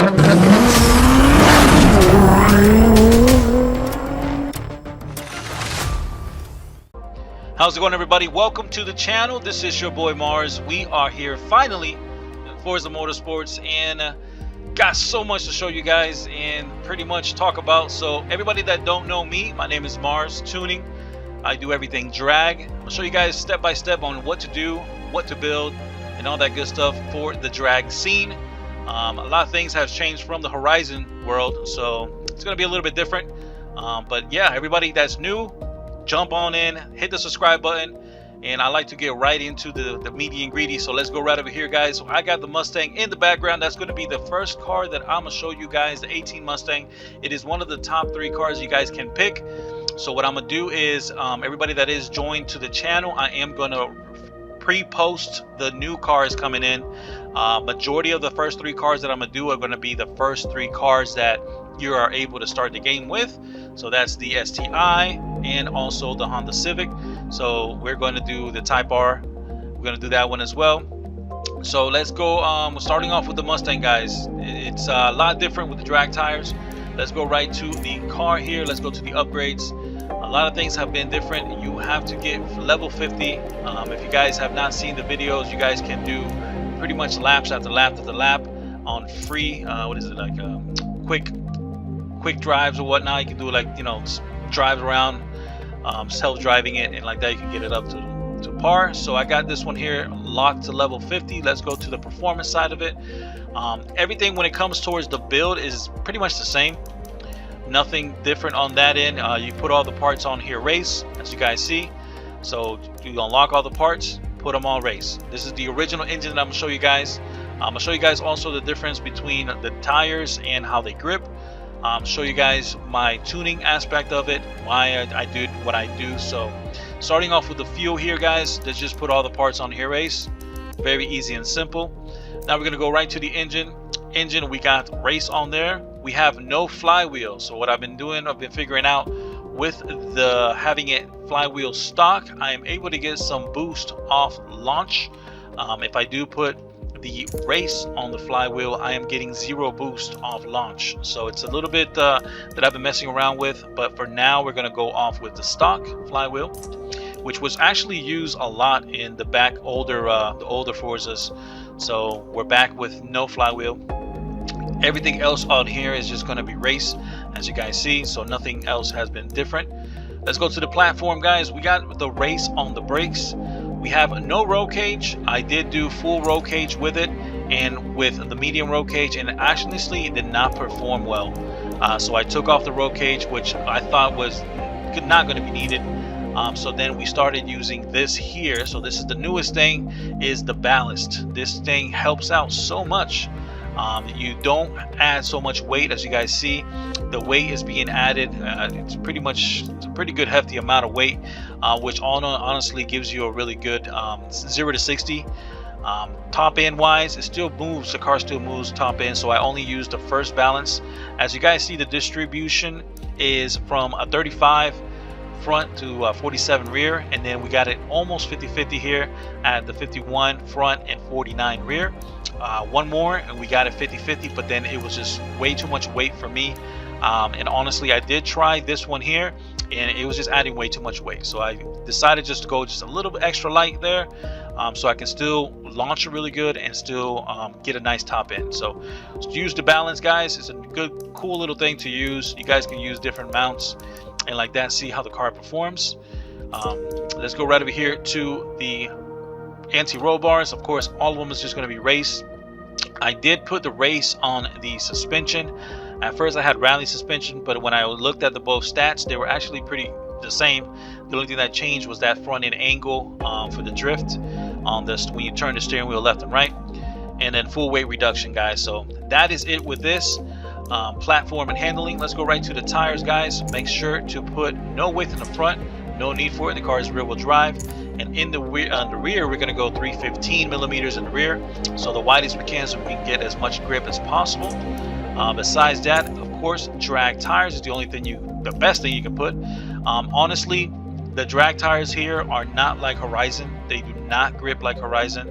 How's it going, everybody? Welcome to the channel. This is your boy Mars. We are here finally in Forza Motorsports and got so much to show you guys and pretty much talk about. So everybody that don't know me, my name is Mars Tuning. I do everything drag. I'll show you guys step by step on what to do, what to build, and all that good stuff for the drag scene. A lot of things have changed from the Horizon world, so it's going to be a little bit different. But yeah, everybody that's new, jump on in, hit the subscribe button, and I like to get right into the meaty and greedy. So let's go right over here, guys. So I got the Mustang in the background. That's going to be the first car that I'm gonna show you guys, the 18 Mustang. It is one of the top 3 cars you guys can pick. So what I'm gonna do is everybody that is joined to the channel, I am gonna pre-post the new cars coming in. Majority of the first 3 cars that I'm gonna do are gonna be the first 3 cars that you are able to start the game with. So that's the STI and also the Honda Civic. So we're going to do the Type R. We're going to do that one as well. So let's go. We're starting off with the Mustang, guys. It's a lot different with the drag tires. Let's go right to the car here. Let's go to the upgrades. A lot of things have been different. You have to get level 50. If you guys have not seen the videos, you guys can do pretty much laps after lap after lap on free what is it, like quick drives or whatnot. You can do like, you know, drive around, self-driving it, and like that you can get it up to par. So I got this one here locked to level 50. Let's go to the performance side of it. Everything when it comes towards the build is pretty much the same. Nothing different on that end. You put all the parts on here race, as you guys see. So you unlock all the parts, put them on race. This is the original engine that I'm gonna show you guys. I'm gonna show you guys also the difference between the tires and how they grip. Show you guys my tuning aspect of it, why I did what I do. So starting off with the fuel here, guys, let's just put all the parts on here race. Very easy and simple. Now we're gonna go right to the engine. We got race on there. We have no flywheel. So what I've been doing, I've been figuring out with the having it flywheel stock, I am able to get some boost off launch. If I do put the race on the flywheel, I am getting 0 boost off launch. So it's a little bit that I've been messing around with, but for now we're going to go off with the stock flywheel, which was actually used a lot in the older Forzas. So we're back with no flywheel. Everything else on here is just going to be race, as you guys see, so nothing else has been different. Let's go to the platform, guys. We got the race on the brakes. We have no roll cage. I did do full roll cage with it and with the medium roll cage, and actually it did not perform well. So I took off the roll cage, which I thought was not going to be needed. So then we started using this here. So this is the newest thing, is the ballast. This thing helps out so much. You don't add so much weight, as you guys see. The weight is being added. It's a pretty good hefty amount of weight, which honestly gives you a really good 0 to 60. Top end wise, it still moves. The car still moves top end. So I only use the first balance. As you guys see, the distribution is from a 35 front to 47 rear, and then we got it almost 50-50 here at the 51 front and 49 rear. One more and we got it 50-50, but then it was just way too much weight for me, and honestly I did try this one here and it was just adding way too much weight. So I decided just to go just a little bit extra light there, so I can still launch it really good and still get a nice top end. So use the balance, guys. It's a good, cool little thing to use. You guys can use different mounts and like that, see how the car performs. Let's go right over here to the anti-roll bars. Of course, all of them is just going to be race. I did put the race on the suspension. At first I had rally suspension, but when I looked at the both stats, they were actually pretty the same. The only thing that changed was that front end angle for the drift on this when you turn the steering wheel left and right, and then full weight reduction, guys. So that is it with this platform and handling. Let's go right to the tires, guys. Make sure to put no width in the front. No need for it. The car is rear wheel drive, and in the rear we're going to go 315 millimeters in the rear, so the widest we can, so we can get as much grip as possible. Besides that, of course, drag tires is the only thing the best thing you can put. Honestly, the drag tires here are not like Horizon. They do not grip like Horizon.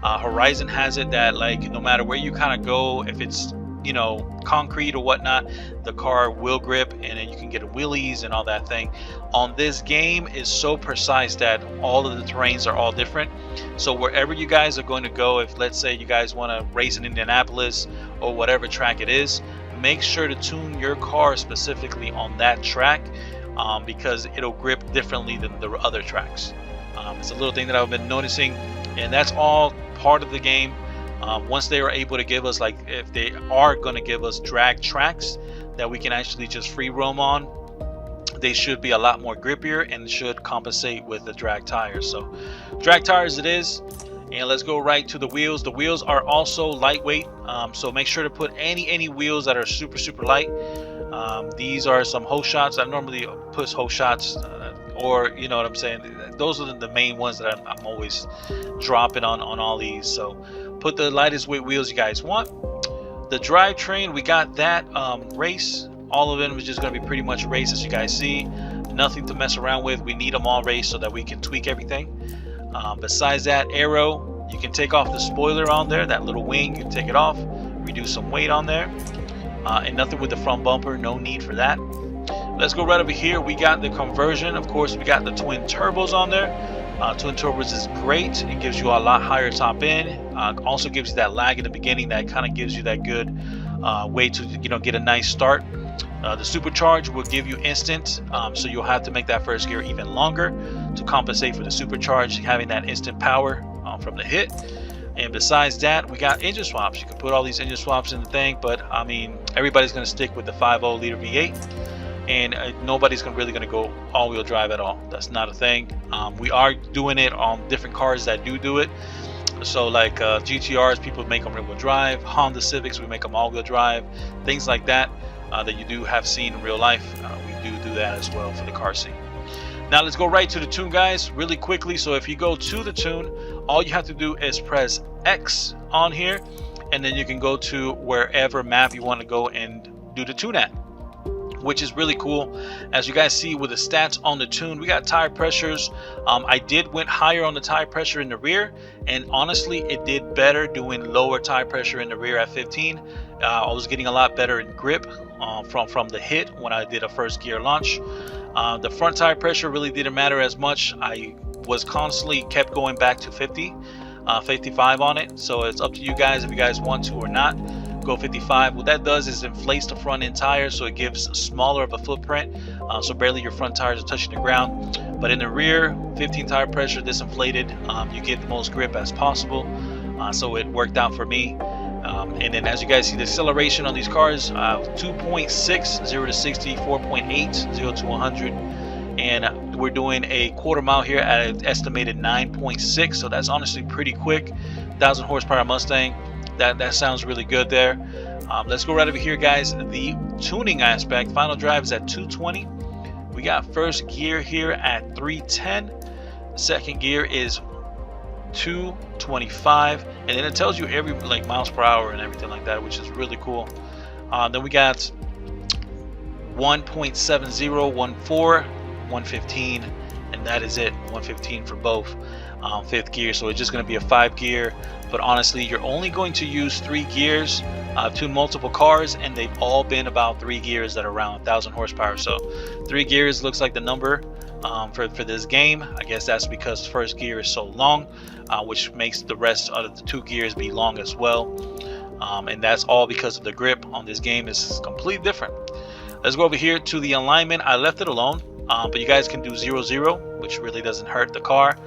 Horizon has it that, like, no matter where you kind of go, if it's you know, concrete or whatnot, the car will grip, and then you can get wheelies and all that thing. On this game is so precise that all of the terrains are all different. So wherever you guys are going to go, if let's say you guys want to race in Indianapolis or whatever track it is, make sure to tune your car specifically on that track, because it'll grip differently than the other tracks. It's a little thing that I've been noticing, and that's all part of the game. Once they are able to give us, like if they are going to give us drag tracks that we can actually just free roam on, they should be a lot more grippier and should compensate with the drag tires. So drag tires it is. And let's go right to the wheels. The wheels are also lightweight, so make sure to put any wheels that are super light. These are some hose shots. I normally put hose shots, or you know what I'm saying, those are the main ones that I'm always dropping on all these. So put the lightest weight wheels you guys want. The drivetrain, we got that race. All of them is just going to be pretty much race, as you guys see. Nothing to mess around with. We need them all race so that we can tweak everything. Besides that, aero, you can take off the spoiler on there, that little wing, you can take it off, reduce some weight on there, and nothing with the front bumper, no need for that. Let's go right over here. We got the conversion. Of course, we got the twin turbos on there. Twin turbos is great. It gives you a lot higher top end. Also gives you that lag in the beginning that kind of gives you that good way to, you know, get a nice start. The supercharge will give you instant, so you'll have to make that first gear even longer to compensate for the supercharge, having that instant power from the hit. And besides that, we got engine swaps. You can put all these engine swaps in the thing, but I mean, everybody's going to stick with the 5.0 liter V8, and nobody's really going to go all-wheel drive at all. That's not a thing. We are doing it on different cars that do it. So like GTRs, people make them rear-wheel drive. Honda Civics, we make them all-wheel drive. Things like that. That you do have seen in real life, we do that as well for the car seat. Now let's go right to the tune, guys, really quickly. So if you go to the tune, all you have to do is press X on here, and then you can go to wherever map you want to go and do the tune at, which is really cool. As you guys see with the stats on the tune, we got tire pressures. I went higher on the tire pressure in the rear, and honestly it did better doing lower tire pressure in the rear at 15. I was getting a lot better in grip from the hit when I did a first gear launch. The front tire pressure really didn't matter as much. I was constantly kept going back to 50, 55 on it. So it's up to you guys if you guys want to or not. Go 55. What that does is inflates the front end tire, so it gives smaller of a footprint, so barely your front tires are touching the ground. But in the rear, 15 tire pressure, disinflated, you get the most grip as possible, so it worked out for me. And then as you guys see, the acceleration on these cars, 2.6 0 to 60, 4.8 0 to 100, and we're doing a quarter mile here at an estimated 9.6, so that's honestly pretty quick. 1,000 horsepower Mustang. That sounds really good there. Let's go right over here, guys. The tuning aspect, final drive is at 220. We got first gear here at 310. Second gear is 225, and then it tells you every like miles per hour and everything like that, which is really cool. Then we got 1.70, 14, 115, and that is it. 115 for both. Fifth gear, so it's just going to be a 5 gear, but honestly you're only going to use 3 gears. I've tuned multiple cars and they've all been about 3 gears that are around 1,000 horsepower, so 3 gears looks like the number for this game. I guess that's because first gear is so long, which makes the rest of the 2 gears be long as well, and that's all because of the grip on this game is completely different. Let's go over here to the alignment. I left it alone, but you guys can do 0-0, which really doesn't hurt the car.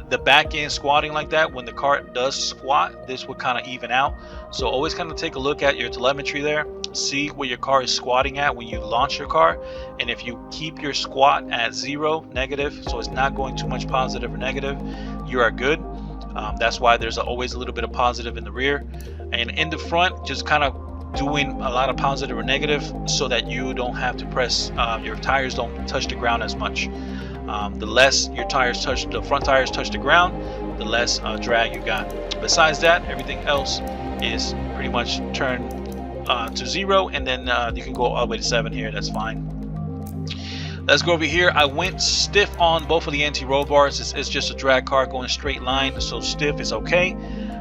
The back end squatting like that, when the car does squat, this would kind of even out. So always kind of take a look at your telemetry there, see where your car is squatting at when you launch your car, and if you keep your squat at 0, negative, so it's not going too much positive or negative, you are good. That's why there's always a little bit of positive in the rear, and in the front just kind of doing a lot of positive or negative so that you don't have to press, your tires don't touch the ground as much. The less your tires touch, the front tires touch the ground, the less drag you got. Besides that, everything else is pretty much turned to 0, and then you can go all the way to 7 here. That's fine. Let's go over here. I went stiff on both of the anti-roll bars. It's just a drag car going straight line, so stiff is okay.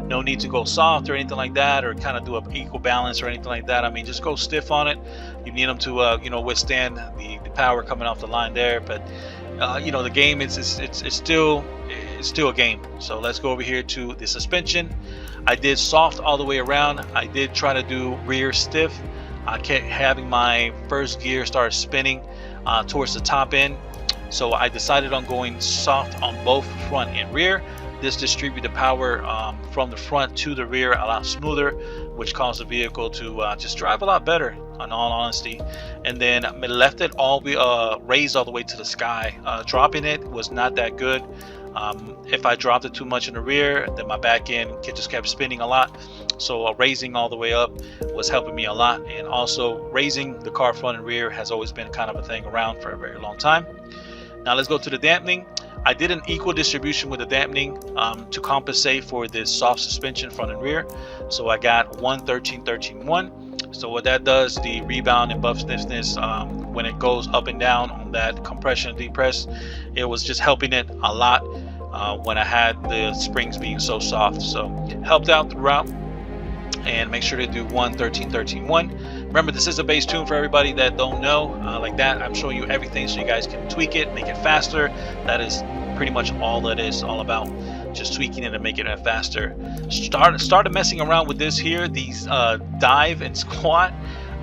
No need to go soft or anything like that, or kind of do an equal balance or anything like that. I mean, just go stiff on it. You need them to you know, withstand the power coming off the line there. But you know, the game it's still a game. So let's go over here to the suspension. I did soft all the way around. I did try to do rear stiff. I kept having my first gear start spinning towards the top end, so I decided on going soft on both front and rear. This distributed the power from the front to the rear a lot smoother, which caused the vehicle to just drive a lot better, in all honesty. And then I left it all raised all the way to the sky. Dropping it was not that good. If I dropped it too much in the rear, then my back end just kept spinning a lot. So raising all the way up was helping me a lot. And also raising the car front and rear has always been kind of a thing around for a very long time. Now let's go to the dampening. I did an equal distribution with the dampening to compensate for this soft suspension front and rear. So I got 1 13 13 1. So what that does, the rebound and buff stiffness, when it goes up and down on that compression and depress, it was just helping it a lot when I had the springs being so soft. So helped out throughout. And make sure to do 1 13 13 1. Remember, this is a base tune for everybody that don't know. Like that, I'm showing you everything so you guys can tweak it, make it faster. That is pretty much all it is all about, just tweaking it and making it faster. Started messing around with this here, these dive and squat.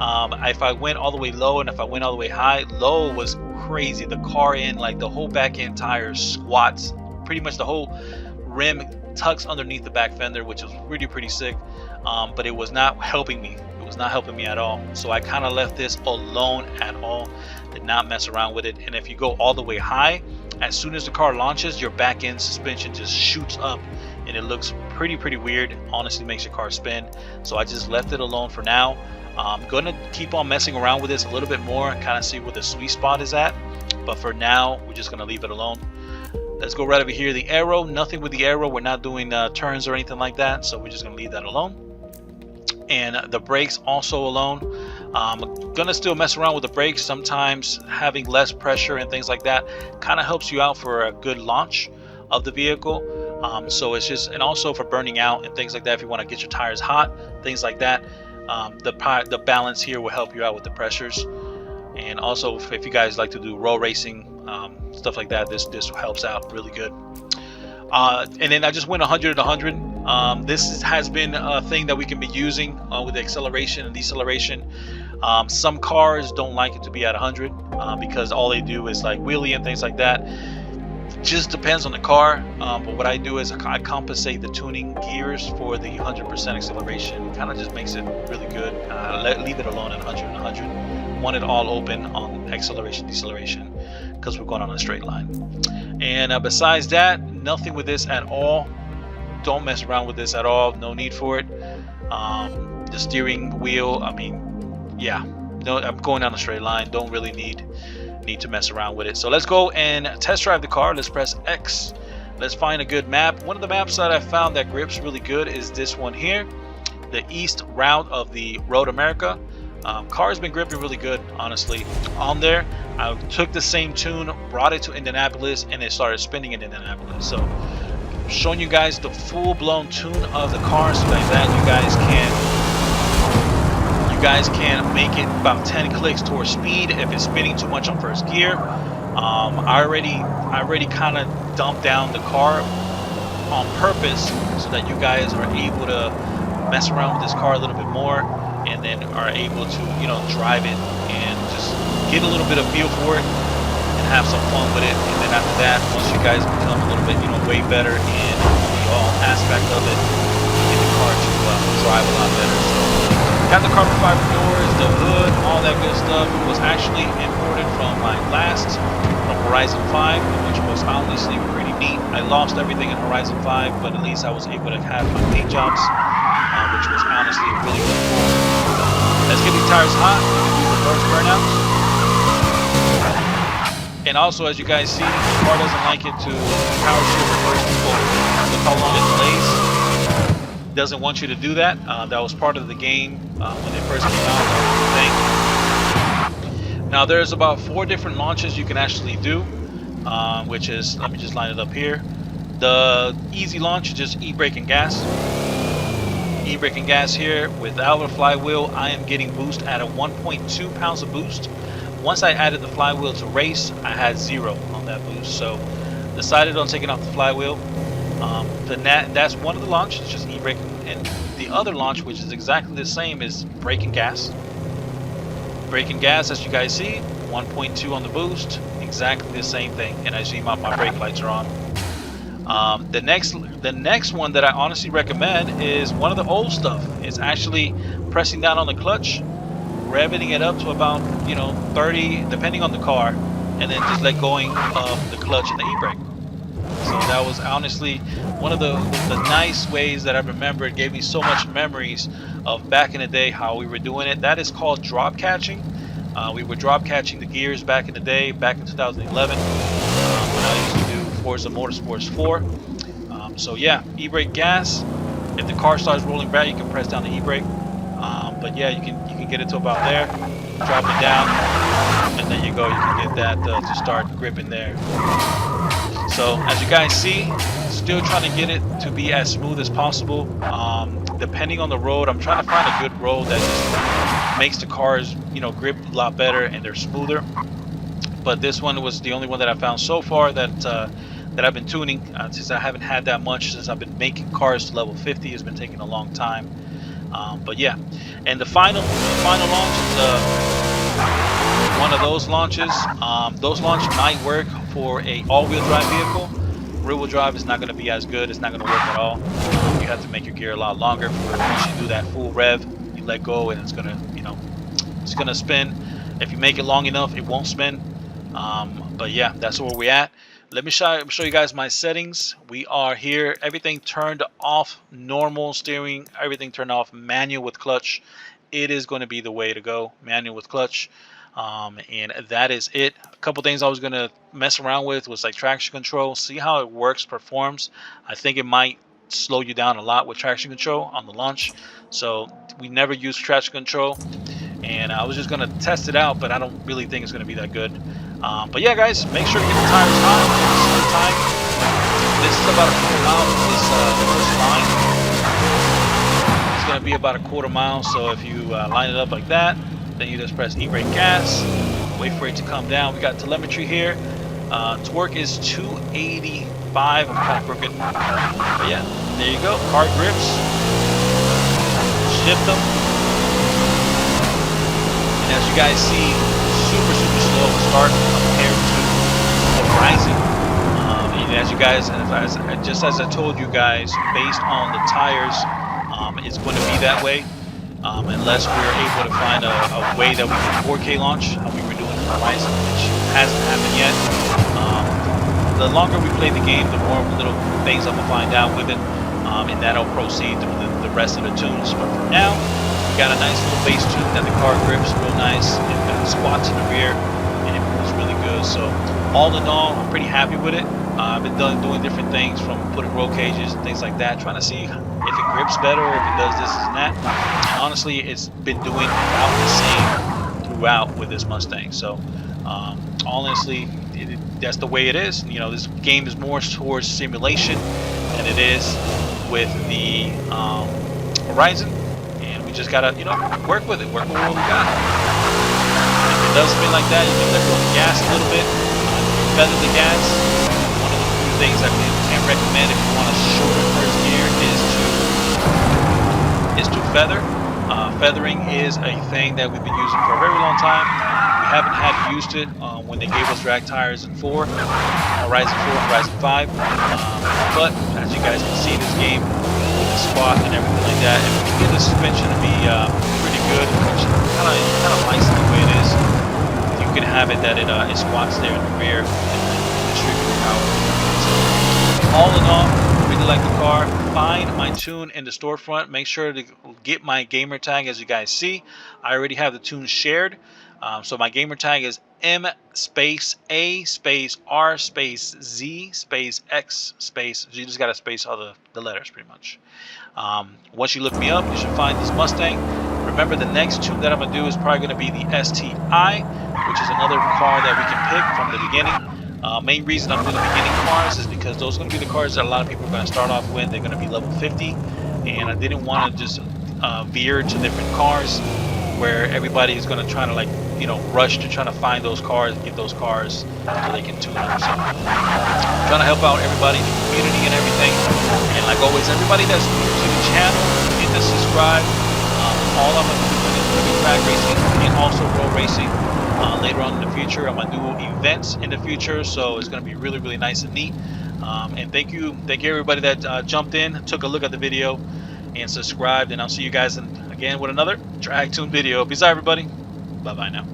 If I went all the way low and if I went all the way high, low was crazy. The car end, like the whole back end tire squats, pretty much the whole rim tucks underneath the back fender, which was really pretty sick. But it was not helping me. It was not helping me at all. So I kind of left this alone at all. Did not mess around with it. And if you go all the way high, as soon as the car launches, your back end suspension just shoots up, and it looks pretty weird. Honestly, makes your car spin. So I just left it alone for now. I'm gonna keep on messing around with this a little bit more and kind of see where the sweet spot is at. But for now, we're just gonna leave it alone. Let's go right over here. The arrow, nothing with the arrow. We're not doing turns or anything like that, so we're just gonna leave that alone. And the brakes also alone. I'm gonna still mess around with the brakes. Sometimes having less pressure and things like that kind of helps you out for a good launch of the vehicle. So it's just, and also for burning out and things like that. If you want to get your tires hot, things like that, the balance here will help you out with the pressures. And also, if you guys like to do road racing, stuff like that, this helps out really good. And then I just went 100 to 100. This has been a thing that we can be using with the acceleration and deceleration. Some cars don't like it to be at 100 because all they do is like wheelie and things like that. Just depends on the car. But what I do is I compensate the tuning gears for the 100% acceleration. Kind of just makes it really good. Leave it alone at 100 and 100. Want it all open on acceleration, deceleration, because we're going on a straight line. And besides that, nothing with this at all. Don't mess around with this at all. No need for it. The steering wheel, I mean, yeah, no, I'm going down a straight line. Don't really need to mess around with it. So let's go and test drive the car. Let's press X. Let's find a good map. One of the maps that I found that grips really good is this one here, the east route of the Road America. Car's been gripping really good, honestly. On there, I took the same tune, brought it to Indianapolis, and it started spinning in Indianapolis. So showing you guys the full-blown tune of the car so that you guys can make it about 10 clicks towards speed if it's spinning too much on first gear. I already kind of dumped down the car on purpose so that you guys are able to mess around with this car a little bit more, and then are able to, you know, drive it and just get a little bit of feel for it and have some fun with it. And then after that, once you guys become a little bit, you know, way better in the all aspect of it, get the car to drive a lot better. So got the carbon fiber doors, the hood, all that good stuff. It was actually imported from my last, from Horizon 5, which was honestly pretty neat. I lost everything in Horizon 5, but at least I was able to have my paint jobs, which was honestly really good. Let's get these tires hot. Do reverse burnouts. And also, as you guys see, the car doesn't like it to power shift reverse people. Look how long it delays. Doesn't want you to do that. That was part of the game when they first came out. That was the thing. Now there's about 4 different launches you can actually do, which is, let me just line it up here. The easy launch is just e-brake and gas. e-brake and gas here. Without a flywheel, I am getting boost at a 1.2 pounds of boost. Once I added the flywheel to race, I had 0 on that boost, so decided on taking off the flywheel. That's one of the launches, just e-brake, and the other launch, which is exactly the same, is brake and gas. Brake and gas, as you guys see, 1.2 on the boost, exactly the same thing. And as you see, my brake lights are on. The next one that I honestly recommend is one of the old stuff. It's actually pressing down on the clutch, revving it up to about 30, depending on the car, and then just let going of the clutch and the e-brake. So that was honestly one of the nice ways that I remember. It gave me so much memories of back in the day how we were doing it. That is called drop catching. We were drop catching the gears back in the day, back in 2011, when I used to do Forza Motorsports 4. So yeah, e-brake, gas. If the car starts rolling back, you can press down the e-brake. But yeah, you can get it to about there, drop it down, and then you go. You can get that to start gripping there. So as you guys see, still trying to get it to be as smooth as possible. Depending on the road, I'm trying to find a good road that just makes the cars, grip a lot better and they're smoother. But this one was the only one that I found so far that I've been tuning, since I haven't had that much since I've been making cars to level 50. It's been taking a long time. But yeah, and the final launch is one of those launches. Those launches might work for a all-wheel drive vehicle. Rear-wheel drive is not going to be as good. It's not going to work at all. You have to make your gear a lot longer. Once you do that full rev, you let go, and it's gonna, it's gonna spin. If you make it long enough, it won't spin. But yeah, that's where we're at. Let me show you guys my settings. We are here. Everything turned off, normal steering. Everything turned off, manual with clutch. It is going to be the way to go, manual with clutch. And that is it. A couple things I was going to mess around with was like traction control. See how it works, performs. I think it might slow you down a lot with traction control on the launch. So we never use traction control. And I was just going to test it out, but I don't really think it's going to be that good. But yeah, guys, make sure to get the tires hot. This is about a quarter mile from this first line. It's going to be about a quarter mile. So if you line it up like that, then you just press e-brake, gas, wait for it to come down. We got telemetry here. Torque is 285. I'm kind of crooked. But yeah, there you go. Car grips. Shift them. And as you guys see, super slow to start compared to Horizon. And as you guys, just as I told you guys, based on the tires, it's going to be that way. Unless we're able to find a way that we can 4K launch, how we were doing in Horizon, which hasn't happened yet. The longer we play the game, the more little things I'm going to find out with it, and that'll proceed through the rest of the tunes. But for now, we got a nice little base tune that the car grips real nice. It got squats in the rear, and it moves really good. So all in all, I'm pretty happy with it. I've been doing different things, from putting roll cages and things like that, trying to see if it grips better, if it does this and that. And honestly, it's been doing about the same throughout with this Mustang. So honestly, that's the way it is. This game is more towards simulation than it is with the Horizon. And we just gotta, work with it, work with what we got. If it does spin like that, you can let go of the gas a little bit, feather the gas. Things I can recommend if you want a shorter first gear is to feather. Feathering is a thing that we've been using for a very long time. We haven't had used it when they gave us drag tires in 4, Horizon 4 and Horizon 5. But as you guys can see, this game with the squat and everything like that, and we can get the suspension to be pretty good, which kind of likes it the way it is. You can have it that it squats there in the rear and distribute your power. All in all, really like the car. Find my tune in the storefront. Make sure to get my gamer tag. As you guys see, I already have the tune shared. So my gamer tag is M space A space R space Z space X space. You just got to space all the letters pretty much. Once you look me up, you should find this Mustang. Remember, the next tune that I'm going to do is probably going to be the STI, which is another car that we can pick from the beginning. Main reason I'm doing the beginning cars is because those are going to be the cars that a lot of people are going to start off with. They're going to be level 50. and I didn't want to just veer to different cars where everybody is going to try to, like, you know, rush to try to find those cars, get those cars so they can tune them. So I'm trying to help out everybody in the community and everything. And like always, everybody that's new to the channel, hit the subscribe. All I'm going to be doing is going to be track racing and also road racing. Later on in the future, I'm going to do events in the future, so it's going to be really, really nice and neat. And thank you everybody that jumped in, took a look at the video, and subscribed. And I'll see you guys again with another Drag Tune video. Peace out, everybody. Bye bye now.